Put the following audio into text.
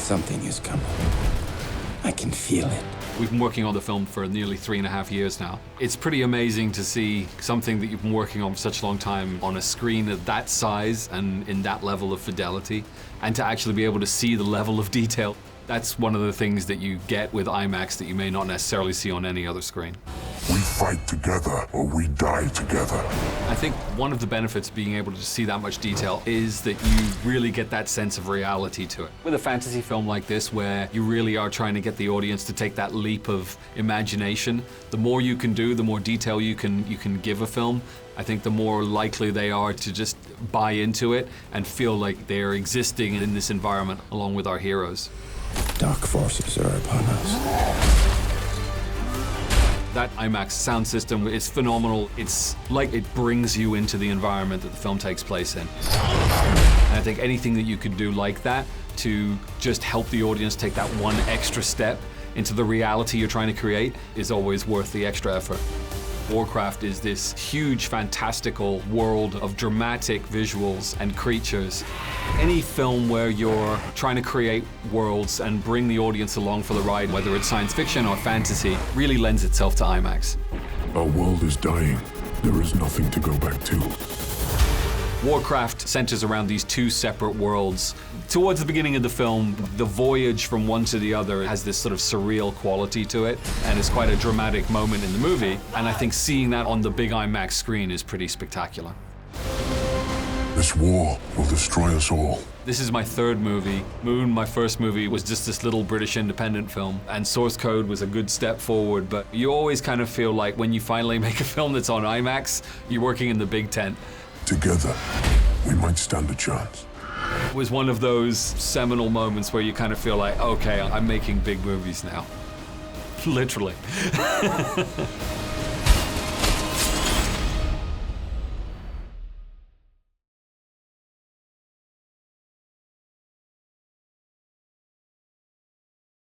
Something is coming. I can feel it. We've been working on the film for nearly 3.5 years now. It's pretty amazing to see something that you've been working on for such a long time on a screen of that size and in that level of fidelity, and to actually be able to see the level of detail. That's one of the things that you get with IMAX that you may not necessarily see on any other screen. We fight together or we die together. I think one of the benefits of being able to see that much detail is that you really get that sense of reality to it. With a fantasy film like this, where you really are trying to get the audience to take that leap of imagination, the more you can do, the more detail you can give a film, I think the more likely they are to just buy into it and feel like they're existing in this environment along with our heroes. Dark forces are upon us. That IMAX sound system is phenomenal. It's like it brings you into the environment that the film takes place in. And I think anything that you can do like that to just help the audience take that one extra step into the reality you're trying to create is always worth the extra effort. Warcraft is this huge, fantastical world of dramatic visuals and creatures. Any film where you're trying to create worlds and bring the audience along for the ride, whether it's science fiction or fantasy, really lends itself to IMAX. Our world is dying. There is nothing to go back to. Warcraft centers around these two separate worlds. Towards the beginning of the film, the voyage from one to the other has this sort of surreal quality to it, and it's quite a dramatic moment in the movie, and I think seeing that on the big IMAX screen is pretty spectacular. This war will destroy us all. This is my third movie. Moon, my first movie, was just this little British independent film, and Source Code was a good step forward, but you always kind of feel like when you finally make a film that's on IMAX, you're working in the big tent. Together, we might stand a chance. It was one of those seminal moments where you kind of feel like, okay, I'm making big movies now. Literally.